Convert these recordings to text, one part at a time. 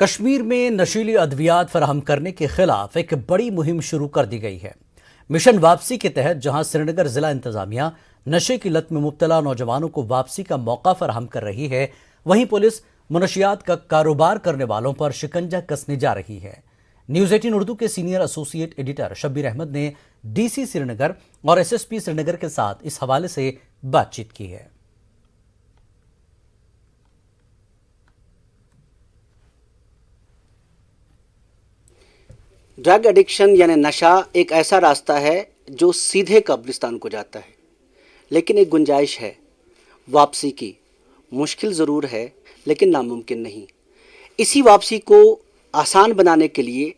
कश्मीर में नशीली अद्वियात फराहम करने के खिलाफ एक बड़ी मुहिम शुरू कर दी गई है। मिशन वापसी के तहत जहां श्रीनगर जिला इंतजामिया नशे की लत में मुब्तला नौजवानों को वापसी का मौका फराहम कर रही है, वहीं पुलिस मनशियात का कारोबार करने वालों पर शिकंजा कसने जा रही है। न्यूज 18 उर्दू के senior associate editor Shabbir Ahmed ने डीसी श्रीनगर और एसएसपी श्रीनगर के साथ इस हवाले से बातचीत की है। ड्रग एडिक्शन यानी नशा एक ऐसा रास्ता है जो सीधे कब्रिस्तान को जाता है, लेकिन एक गुंजाइश है वापसी की। मुश्किल ज़रूर है लेकिन नामुमकिन नहीं। इसी वापसी को आसान बनाने के लिए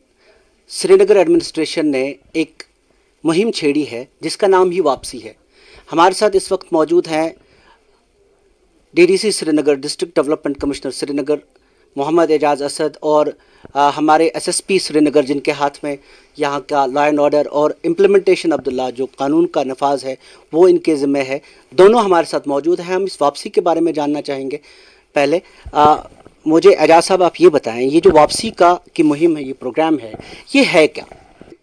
श्रीनगर एडमिनिस्ट्रेशन ने एक मुहिम छेड़ी है जिसका नाम ही वापसी है। हमारे साथ इस वक्त मौजूद हैं DDC Srinagar, district development commissioner Srinagar Mohammad Ejaz Asad और हमारे एसएसपी श्रीनगर, जिनके हाथ में यहाँ का लॉ एंड ऑर्डर और इम्प्लीमेंटेशन अब्दुल्ला जो कानून का नफाज है वो इनके ज़िम्मे है। दोनों हमारे साथ मौजूद हैं। हम इस वापसी के बारे में जानना चाहेंगे। पहले मुझे एजाज साहब आप ये बताएं, ये जो वापसी की मुहिम है, ये प्रोग्राम है, ये है क्या?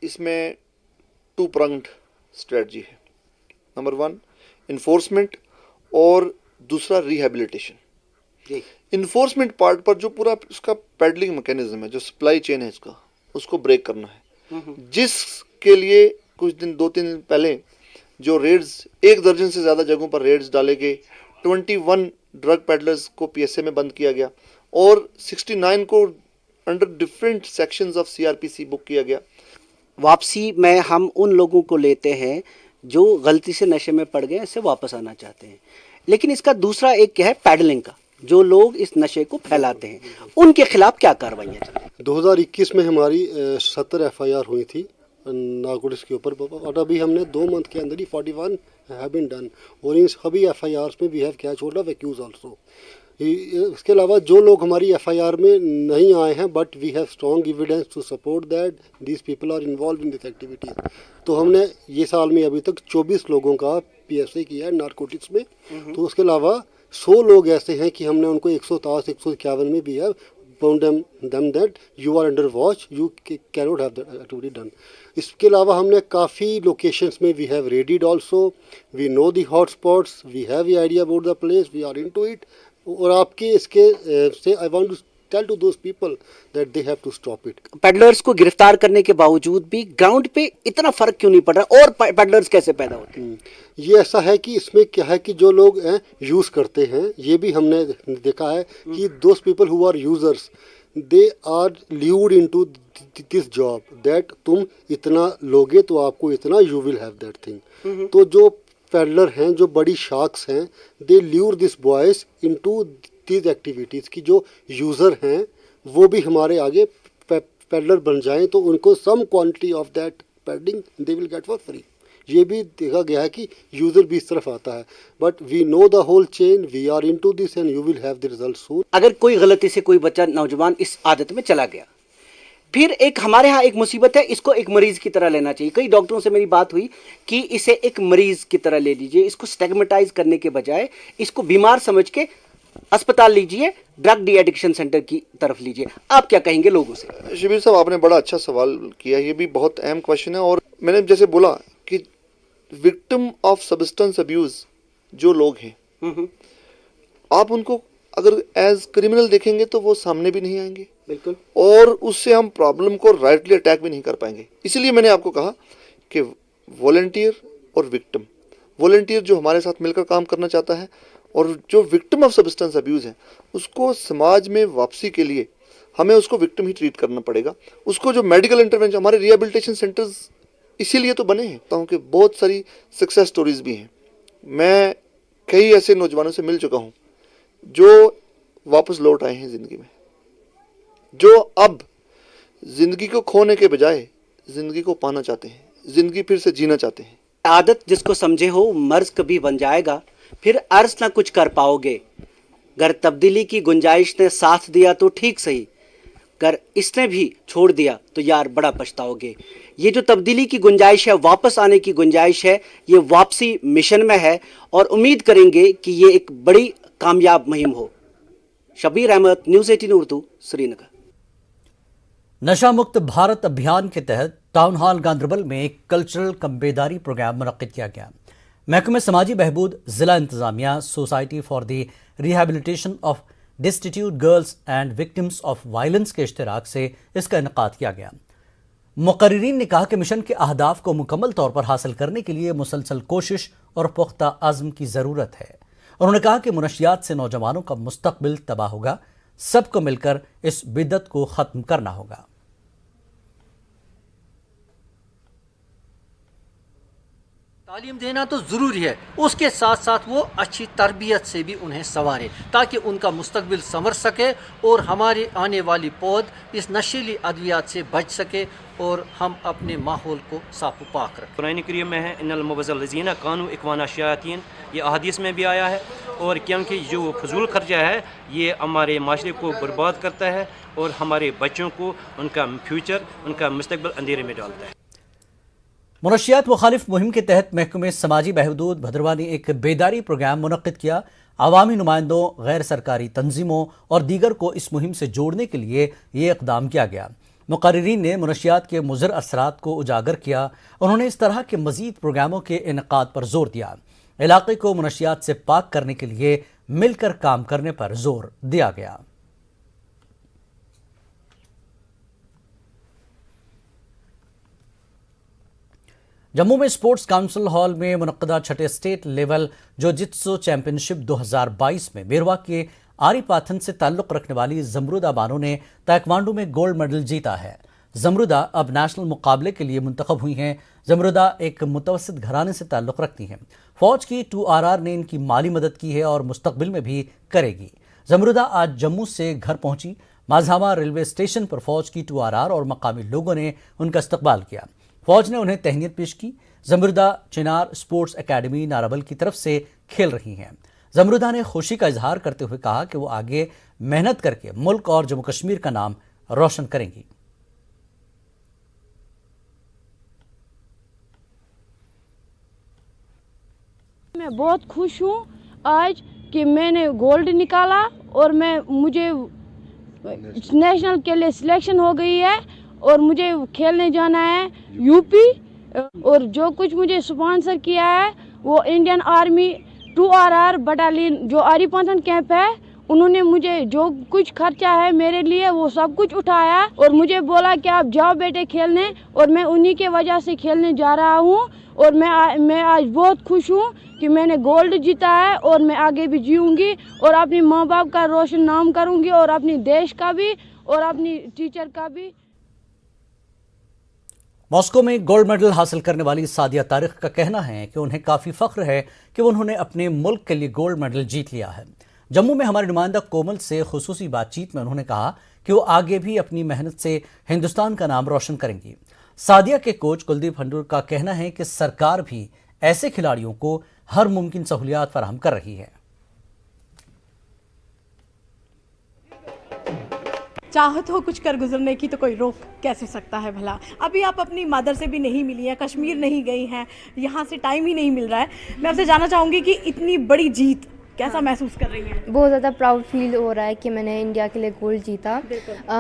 इसमें 2 pronged स्ट्रेटजी है। नंबर 1 इन्फोर्समेंट और दूसरा रिहेबिलिटेशन। इन्फोर्समेंट पार्ट पर जो पूरा उसका पैडलिंग मैकेनिज्म है, जो सप्लाई चेन है इसका, उसको ब्रेक करना है, जिसके लिए कुछ दिन 2-3 दिन पहले जो रेड्स 1 दर्जन से ज़्यादा जगहों पर रेड्स डाले गए, 21 ड्रग पेडलर्स को पीएसए में बंद किया गया और 69 को under different sections of CrPC book किया गया। वापसी में हम उन लोगों को लेते हैं जो गलती से नशे में पड़ गए, इससे वापस आना चाहते हैं, लेकिन इसका दूसरा एक क्या है, पैडलिंग का, जो लोग इस नशे को फैलाते हैं, उनके खिलाफ क्या कार्रवाइयाँ? 2021 में हमारी 70 एफआईआर हुई थी नारकोटिक्स के ऊपर, और अभी हमने 2 मंथ के अंदर ही 41 हैव बीन डन, और इन सभी एफआईआर में we have catch hold of accuse also. इसके अलावा जो लोग हमारी एफआईआर में नहीं आए हैं, but we have strong evidence to support that these people are involve in this activities, तो हमने ये साल में अभी तक 24 लोगों का पीएसए किया है नारकोटिक्स में। तो उसके अलावा 100 लोग ऐसे हैं कि हमने उनको 151 में भी है found them that you are under watch, you can not have that activity done. इसके अलावा हमने काफ़ी लोकेशंस में we have raided also, we know the hot spots, we have the idea about the place, we are into it. और आपके इसके से I want to tell to those people that they have to stop it. Peddlers को गिरफ्तार करने के बावजूद भी ग्राउंड पे इतना फर्क क्यों नहीं पड़ रहा, और पेडलर्स कैसे पैदा होते हैं? ये ऐसा है कि इसमें क्या है कि जो लोग यूज़ करते हैं, ये भी हमने देखा है कि those people who are users they are lured into this job that तुम इतना लोगे तो आपको इतना you will have that thing. तो जो पेडलर हैं, जो बड़ी शार्क्स हैं, they lure this boys into these activities की जो यूज़र हैं वो भी हमारे आगे पेडलर बन जाएं तो उनको some quantity of that peddling they will get for free. ये भी देखा गया है कि यूज़र भी इस तरफ आता है, but we know the whole chain, we are into this and you will have the result soon. अगर कोई गलती से कोई बच्चा नौजवान इस आदत में चला गया, फिर एक हमारे यहाँ एक मुसीबत है, इसको एक मरीज की तरह लेना चाहिए। कई डॉक्टरों से मेरी बात हुई कि इसे एक मरीज की तरह ले लीजिए, इसको स्टिग्मेटाइज करने के बजाय इसको बीमार समझ के अस्पताल लीजिए, ड्रग डी एडिक्शन सेंटर की तरफ लीजिए। आप क्या कहेंगे लोगों से? शबीर साहब, आपने बड़ा अच्छा सवाल किया, ये भी बहुत अहम क्वेश्चन है। और मैंने जैसे बोला कि विक्टिम ऑफ सब्सटेंस अब्यूज जो लोग हैं, आप उनको अगर एज क्रिमिनल देखेंगे तो वो सामने भी नहीं आएंगे, बिल्कुल, और उससे हम प्रॉब्लम को राइटली अटैक भी नहीं कर पाएंगे। इसलिए मैंने आपको कहा कि वॉलंटियर और विक्टिम, वॉलंटियर जो हमारे साथ मिलकर काम करना चाहता है, और जो विक्टिम ऑफ सब्सटेंस अब्यूज़ है, उसको समाज में वापसी के लिए हमें उसको विक्टिम ही ट्रीट करना पड़ेगा। उसको जो मेडिकल इंटरवेंशन, हमारे रिहेबिलिटेशन सेंटर्स इसीलिए तो बने हैं, क्योंकि बहुत सारी सक्सेस स्टोरीज भी हैं। मैं कई ऐसे नौजवानों से मिल चुका हूँ जो वापस लौट आए हैं ज़िंदगी में, जो अब ज़िंदगी को खोने के बजाय ज़िंदगी को पाना चाहते हैं, ज़िंदगी फिर से जीना चाहते हैं। आदत जिसको समझे हो मर्ज कभी बन जाएगा, फिर अर्ज ना कुछ कर पाओगे। अगर तब्दीली की गुंजाइश ने साथ दिया तो ठीक सही, अगर इसने भी छोड़ दिया तो यार बड़ा पछताओगे। ये जो तब्दीली की गुंजाइश है, वापस आने की गुंजाइश है, ये वापसी मिशन में है, और उम्मीद करेंगे कि ये एक बड़ी कामयाब मुहिम हो। शब्बीर अहमद, न्यूज़ 18 उर्दू, श्रीनगर। नशा मुक्त भारत अभियान के तहत टाउन हॉल गांधरबल में एक कल्चरल कम बेदारी प्रोग्राम मुनक्किद किया गया। महकमे समाजी बहबूद, जिला इंतजामिया, society for the rehabilitation of destitute girls and victims of violence के इश्तिराक से इसका इनेकाद किया गया। मुकर्रिरीन ने कहा कि मिशन के अहदाफ को मुकम्मल तौर पर हासिल करने के लिए मुसलसल कोशिश और पुख्ता अज़्म की ज़रूरत है। उन्होंने कहा कि मुनशियात से नौजवानों का मुस्तकबिल तबाह होगा, सबको मिलकर इस बिद्दत को ख़त्म करना होगा। तालीम देना तो ज़रूरी है, उसके साथ साथ वो अच्छी तरबियत से भी उन्हें संवारें ताकि उनका मुस्तकबिल संवर सके और हमारी आने वाली पौध इस नशीली अद्वियात से बच सके और हम अपने माहौल को साफ पाक रखें। कुरान करीम में है इन्नल मुबज़्ज़लिज़ीना कानू इख्वाना शयातीन, ये अहादीस में भी आया है। और क्योंकि जो फजूल खर्चा है ये हमारे माशरे को बर्बाद करता है और हमारे बच्चों को उनका फ्यूचर, उनका मुस्तकबिल अंधेरे में डालता है। मुनशियात मुखालिफ मुहिम के तहत महकमे समाजी बहबूद भद्रवाह ने एक बेदारी प्रोग्राम मुनक्किद किया। अवामी नुमाइंदों, गैर सरकारी तंजीमों और दीगर को इस मुहिम से जोड़ने के लिए ये इक़दाम किया गया। मुकर्रिरीन ने मुनशियात के मुज़र असरात को उजागर किया। उन्होंने इस तरह के मज़ीद प्रोग्रामों के इनेकाद पर जोर दिया। इलाके को मुनशियात से पाक करने के लिए मिलकर काम करने पर जोर दिया गया। जम्मू में स्पोर्ट्स काउंसिल हॉल में मुनक्कदा छठे स्टेट लेवल जो-जित्सु चैंपियनशिप 2022 में बेरवा के आरीपाथन से ताल्लुक़ रखने वाली जमरुदा बानो ने ताइक्वांडो में गोल्ड मेडल जीता है। जमरुदा अब नेशनल मुकाबले के लिए मुंतखब हुई हैं। जमरुदा एक मुतवस्सित घराने से ताल्लुक़ रखती हैं। फौज की 2RR ने इनकी माली मदद की है और मुस्तकबिल में भी करेगी। जमरुदा आज जम्मू से घर पहुंची। माझामा रेलवे स्टेशन पर फौज की 2RR और मकामी लोगों ने उनका इस्तकबाल किया। फौज ने उन्हें तहनीत पेश की। जमरुदा चिनार स्पोर्ट्स एकेडमी नाराबल की तरफ से खेल रही हैं। जमरुदा ने खुशी का इजहार करते हुए कहा कि वो आगे मेहनत करके मुल्क और जम्मू कश्मीर का नाम रोशन करेंगी। मैं बहुत खुश हूँ आज कि मैंने गोल्ड निकाला और मुझे नेशनल के लिए सिलेक्शन हो गई है और मुझे खेलने जाना है यूपी। और जो कुछ मुझे स्पॉन्सर किया है वो इंडियन आर्मी 2RR बटालियन जो आरीपाथन कैंप है, उन्होंने मुझे जो कुछ खर्चा है मेरे लिए वो सब कुछ उठाया और मुझे बोला कि आप जाओ बेटे खेलने, और मैं उन्हीं के वजह से खेलने जा रहा हूँ। और मैं आज बहुत खुश हूँ कि मैंने गोल्ड जीता है और मैं आगे भी जीऊँगी और अपने माँ बाप का रोशन नाम करूँगी और अपने देश का भी और अपनी टीचर का भी। मॉस्को में गोल्ड मेडल हासिल करने वाली सादिया तारिक का कहना है कि उन्हें काफ़ी फ़ख्र है कि उन्होंने अपने मुल्क के लिए गोल्ड मेडल जीत लिया है। जम्मू में हमारे नुमाइंदा कोमल से खुसूसी बातचीत में उन्होंने कहा कि वो आगे भी अपनी मेहनत से हिंदुस्तान का नाम रोशन करेंगी। सादिया के कोच कुलदीप हंडूर का कहना है कि सरकार भी ऐसे खिलाड़ियों को हर मुमकिन सहूलियात फराहम कर रही है। चाहत हो कुछ कर गुजरने की तो कोई रोक कैसे सकता है भला। अभी आप अपनी मदर से भी नहीं मिली हैं, कश्मीर नहीं गई हैं, यहाँ से टाइम ही नहीं मिल रहा है। मैं आपसे जानना चाहूँगी कि इतनी बड़ी जीत कैसा महसूस कर रही हैं? बहुत ज़्यादा प्राउड फील हो रहा है कि मैंने इंडिया के लिए गोल्ड जीता।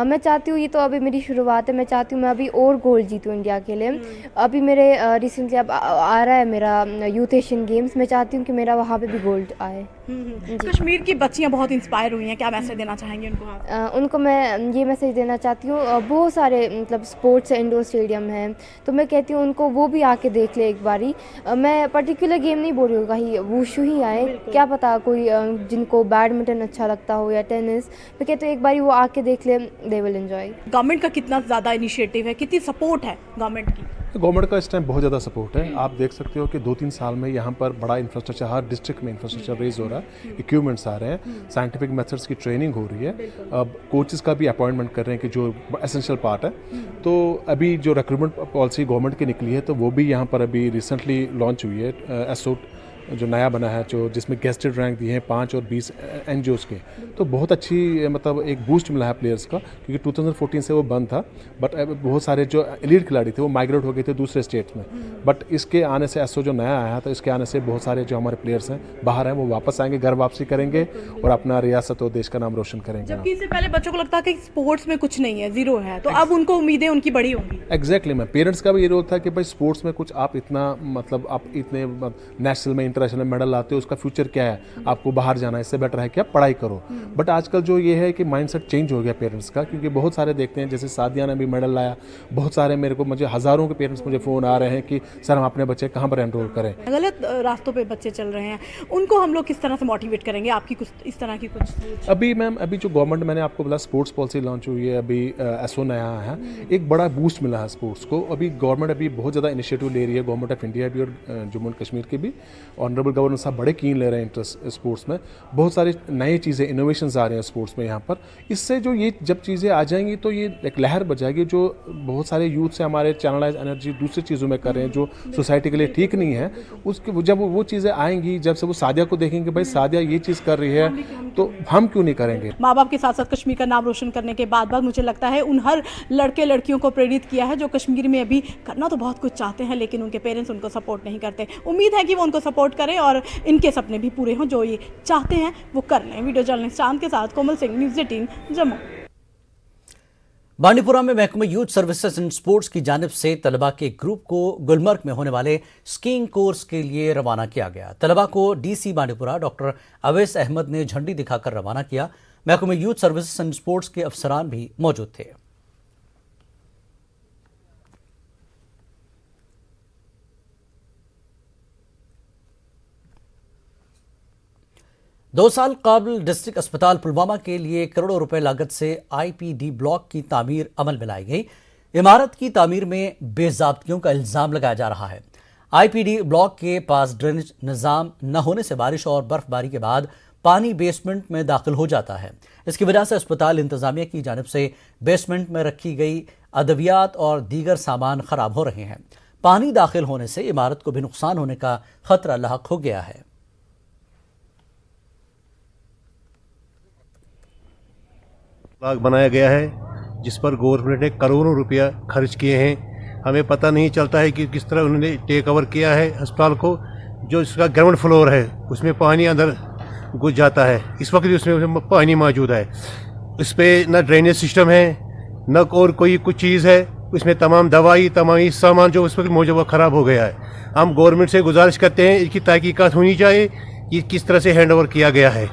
मैं चाहती हूँ, ये तो अभी मेरी शुरुआत है, मैं चाहती हूँ मैं अभी और गोल्ड जीतूँ इंडिया के लिए। अभी मेरे रिसेंटली अब आ रहा है मेरा यूथ एशियन गेम्स, मैं चाहती हूँ कि मेरा वहाँ पे भी गोल्ड आए। कश्मीर की बच्चियाँ बहुत इंस्पायर हुई हैं, क्या मैसेज देना चाहेंगे उनको? उनको मैं ये मैसेज देना चाहती हूँ, बहुत सारे मतलब स्पोर्ट्स इंडोर स्टेडियम हैं, तो मैं कहती हूँ उनको वो भी आके देख ले एक बारी। मैं पर्टिकुलर गेम नहीं बोल रही हूँ, कहीं वुशु ही आए, क्या पता कोई जिनको बैडमिंटन अच्छा लगता हो या टेनिस, मैं कहती हूँ एक बारी वो आके देख ले, दे विल एंजॉय। गवर्नमेंट का कितना ज़्यादा इनिशिएटिव है, कितनी सपोर्ट है गवर्नमेंट की? गवर्नमेंट का इस टाइम बहुत ज़्यादा सपोर्ट है। आप देख सकते हो कि 2-3 साल में यहाँ पर बड़ा इंफ्रास्ट्रक्चर, हर डिस्ट्रिक्ट में इंफ्रास्ट्रक्चर रेज हो रहा है, इक्विपमेंट्स आ रहे हैं, साइंटिफिक मेथड्स की ट्रेनिंग हो रही है, अब कोचेस का भी अपॉइंटमेंट कर रहे हैं कि जो एसेंशियल पार्ट है। तो अभी जो रिक्रूटमेंट पॉलिसी गवर्नमेंट की निकली है तो वो भी यहाँ पर अभी रिसेंटली लॉन्च हुई है, एसओ जो नया बना है, जो जिसमें गेस्टेड रैंक दिए हैं 5 और 20 एनजीओज़ के, तो बहुत अच्छी मतलब एक बूस्ट मिला है प्लेयर्स का, क्योंकि 2014 से वो बंद था। बट बहुत सारे जो एलीट खिलाड़ी थे वो माइग्रेट हो गए थे दूसरे स्टेट्स में। बट इसके आने से एसओ जो नया आया था, इसके आने से बहुत सारे जो हमारे प्लेयर्स हैं बाहर हैं वो वापस आएंगे, घर वापसी करेंगे और अपना रियासत और देश का नाम रोशन करेंगे। जबकि इससे पहले बच्चों को लगता है कि स्पोर्ट्स में कुछ नहीं है, जीरो है, तो अब उनको उम्मीदें उनकी बड़ी होंगी। एग्जैक्टली मैम, पेरेंट्स का भी ये रोल था कि भाई स्पोर्ट्स में कुछ आप इतना मतलब आप इतने नेशनल में इंटरनेशनल मेडल लाते हो, उसका फ्यूचर क्या है, आपको बाहर जाना है, इससे बेटर है कि आप पढ़ाई करो। बट आजकल जो ये है कि माइंडसेट चेंज हो गया पेरेंट्स का, क्योंकि बहुत सारे देखते हैं, जैसे सादिया ने भी मेडल लाया, बहुत सारे मुझे हज़ारों के पेरेंट्स मुझे फ़ोन आ रहे हैं कि सर हम अपने बच्चे कहाँ पर एनरोल करें। गलत रास्तों पे बच्चे चल रहे हैं, उनको हम लोग किस तरह से मोटिवेट करेंगे? आपकी कुछ इस तरह की कुछ सोच? अभी मैम, अभी जो गवर्नमेंट, मैंने आपको बोला स्पोर्ट्स पॉलिसी लॉन्च हुई है, अभी एसओ नया है, एक बड़ा बूस्ट मिला है स्पोर्ट्स को। अभी गवर्नमेंट अभी बहुत ज़्यादा इनिशिएटिव ले रही है, गवर्नमेंट ऑफ इंडिया भी और जम्मू एंड कश्मीर की भी। ऑनरेबल गवर्नर साहब बड़े कीन ले रहे हैं इंटरेस्ट स्पोर्ट्स में, बहुत सारी नई चीज़ें, इनोवेशंस आ रहे हैं स्पोर्ट्स में यहाँ पर। इससे जो ये जब चीज़ें आ जाएंगी तो ये एक लहर बजाएगी, जो बहुत सारे यूथ से हमारे चैनलाइज एनर्जी दूसरी चीज़ों में कर रहे हैं जो सोसाइटी के लिए ठीक नहीं है, उसकी जब वो चीज़ें आएंगी, जब से वो सादिया को देखेंगे भाई सादिया ये चीज़ कर रही है तो हम क्यों नहीं करेंगे। माँ बाप के साथ साथ कश्मीर का नाम रोशन करने के बाद मुझे लगता है उन हर लड़के लड़कियों को प्रेरित किया है जो कश्मीर में अभी करना तो बहुत कुछ चाहते हैं, लेकिन उनके पेरेंट्स उनको सपोर्ट नहीं करते। उम्मीद है कि वो उनको सपोर्ट करें और इनके सपने भी पूरे हों, जो ये चाहते हैं वो कर लें। वीडियो जर्नलिस्ट चांद के साथ कोमल सिंह, न्यूज़ 18 जम्मू। बांडीपुरा में महकमा यूथ सर्विसेज एंड स्पोर्ट्स की जानिब से तलबा के ग्रुप को गुलमर्ग में होने वाले स्कीइंग कोर्स के लिए रवाना किया गया। तलबा को डीसी बांडीपुरा डॉक्टर अवैस अहमद ने झंडी दिखाकर रवाना किया। महकमा यूथ सर्विसेज एंड स्पोर्ट्स के अफसरान भी मौजूद थे। दो साल काबिल डिस्ट्रिक्ट अस्पताल पुलवामा के लिए करोड़ों रुपए लागत से आईपीडी ब्लॉक की तामीर अमल में लाई गई। इमारत की तामीर में बेज़ाब्तियों का इल्जाम लगाया जा रहा है। आईपीडी ब्लॉक के पास ड्रेनेज निज़ाम न होने से बारिश और बर्फबारी के बाद पानी बेसमेंट में दाखिल हो जाता है। इसकी वजह से अस्पताल इंतजामिया की जानिब से बेसमेंट में रखी गई अद्वियात और दीगर सामान खराब हो रहे हैं। पानी दाखिल होने से इमारत को भी नुकसान होने का खतरा लाहक हो गया है। बनाया गया है जिस पर गवर्नमेंट ने करोड़ों रुपया खर्च किए हैं। हमें पता नहीं चलता है कि किस तरह उन्होंने टेक ओवर किया है अस्पताल को। जो इसका ग्राउंड फ्लोर है उसमें पानी अंदर घुस जाता है, इस वक्त भी उसमें पानी मौजूद है। इस पर न ड्रेनेज सिस्टम है न और कोई कुछ चीज़ है। उसमें तमाम दवाई तमाम सामान जो उस वक्त मौजूद वो ख़राब हो गया है। हम गवर्नमेंट से गुजारिश करते हैं इसकी तहकीकात होनी चाहिए कि किस तरह से हैंड ओवर किया गया है।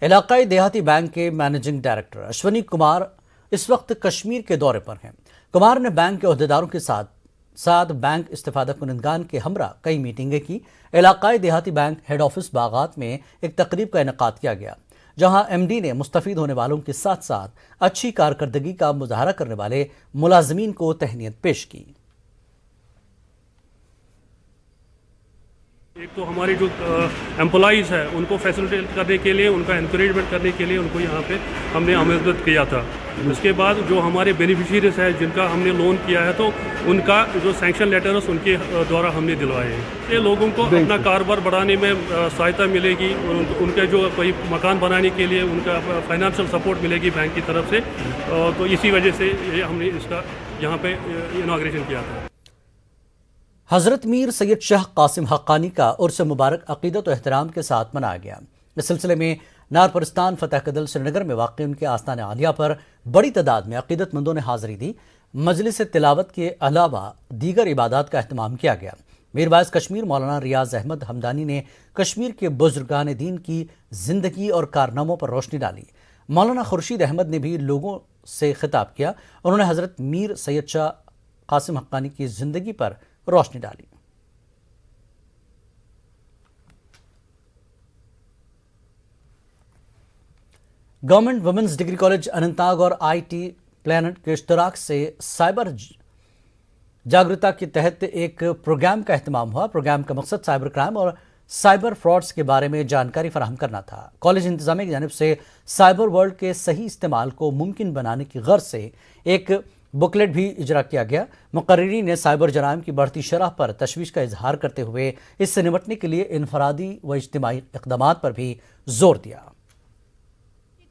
इलाकाई देहाती बैंक के मैनेजिंग डायरेक्टर अश्वनी कुमार इस वक्त कश्मीर के दौरे पर हैं। कुमार ने बैंक के अहदेदारों के साथ बैंक इस्तिफादा कुनिंदगान के हमरा कई मीटिंगें की। इलाकाई देहाती बैंक हेड ऑफिस बागात में एक तकरीब का इनेकाद किया गया, जहां एमडी ने मुस्तफीद होने वालों के साथ साथ अच्छी कारकर्दगी का मुजाहरा करने वाले मुलाजमीन को तहनीत पेश की। एक तो हमारे जो एम्प्लॉइज़ है उनको फैसिलिटेट करने के लिए, उनका इंकरेजमेंट करने के लिए उनको यहाँ पे हमने आमदद किया था। उसके बाद जो हमारे बेनिफिशियरीज है जिनका हमने लोन किया है तो उनका जो सैंक्शन लेटर्स उनके द्वारा हमने दिलवाए हैं। ये लोगों को अपना कारोबार बढ़ाने में सहायता मिलेगी। उनके जो कोई मकान बनाने के लिए उनका फाइनेंशियल सपोर्ट मिलेगी बैंक की तरफ से। तो इसी वजह से हमने इसका यहाँ पे इनाग्रेशन किया था। हज़रत मीर सैयद शाह कासिम हक्कानी का उर्स मुबारक अक़ीदत और एहतराम के साथ मनाया गया। इस सिलसिले में नारपरिस्तान फ़तह कदल श्रीनगर में वाक़ उनके आस्तान आलिया पर बड़ी तादाद में अक़ीदतमंदों ने हाज़िरी दी। मजलिस तिलावत के अलावा दीगर इबादत का अहतमाम किया गया। मीर वाइस कश्मीर मौलाना रियाज अहमद हमदानी ने कश्मीर के बुजुर्गान दीन की ज़िंदगी और कारनामों पर रोशनी डाली। मौलाना खुर्शीद अहमद ने भी लोगों से खिताब किया। उन्होंने हज़रत मीर सैयद शाह कासिम हक्कानी की ज़िंदगी पर रोशनी डाली। Government women's degree college Anantnag और आईटी प्लानट के इश्तराक से साइबर जागरूकता के तहत एक प्रोग्राम का एहतमाम हुआ। प्रोग्राम का मकसद साइबर क्राइम और साइबर फ्रॉड्स के बारे में जानकारी फराहम करना था। कॉलेज इंतजामिया की जानिब से साइबर वर्ल्ड के सही इस्तेमाल को मुमकिन बनाने की गर्ज से एक बुकलेट भी इजरा किया गया। मुकर्रिरीन ने साइबर जराइम की बढ़ती शरह पर तशवीश का इजहार करते हुए इससे निपटने के लिए इनफरादी व इज्तिमाई इक़दामात पर भी जोर दिया।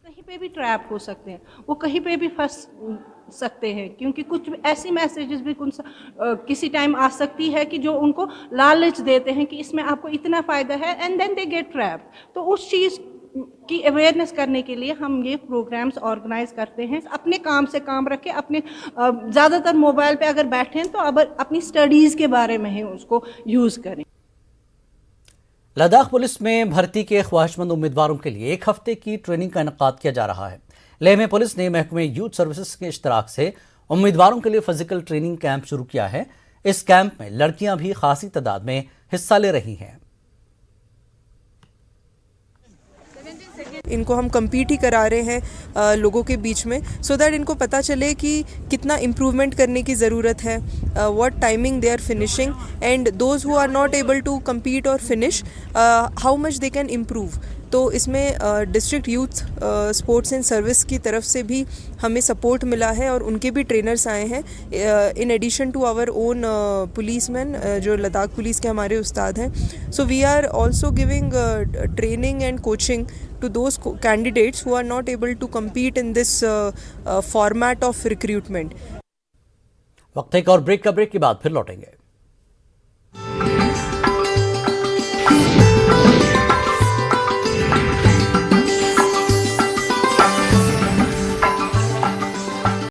कहीं पे भी ट्रैप हो सकते हैं, वो कहीं पे भी फंस सकते हैं, क्योंकि कुछ ऐसी मैसेजेस भी किसी टाइम आ सकती है कि जो उनको लालच देते हैं कि इसमें आपको इतना फ़ायदा है, and then they get trap. तो उस चीज़ की अवेयरनेस करने के लिए हम ये प्रोग्राम्स ऑर्गेनाइज करते हैं। अपने काम से काम रखें, अपने ज़्यादातर मोबाइल पे अगर बैठें तो अब अपनी स्टडीज़ के बारे में ही उसको यूज़ करें। लद्दाख पुलिस में भर्ती के ख्वाहिशमंद उम्मीदवारों के लिए 1 हफ्ते की ट्रेनिंग का इनेकाद किया जा रहा है। लेह में पुलिस ने महकमे यूथ सर्विसेज के इश्तराक से उम्मीदवारों के लिए फिजिकल ट्रेनिंग कैंप शुरू किया है। इस कैंप में लड़कियां भी खासी तादाद में हिस्सा ले रही हैं। इनको हम कम्पीट ही करा रहे हैं लोगों के बीच में, सो दैट इनको पता चले कि कितना इम्प्रूवमेंट करने की ज़रूरत है, what timing they are finishing, and those who are not able to compete और finish how much they can improve. तो इसमें district youth sports and service की तरफ से भी हमें सपोर्ट मिला है और उनके भी ट्रेनर्स आए हैं, in addition to our own policeman जो लद्दाख पुलिस के हमारे उस्ताद हैं। So we are also giving training and coaching to those candidates who are not able to compete in this format of recruitment. वक्त एक और ब्रेक के बाद फिर लौटेंगे।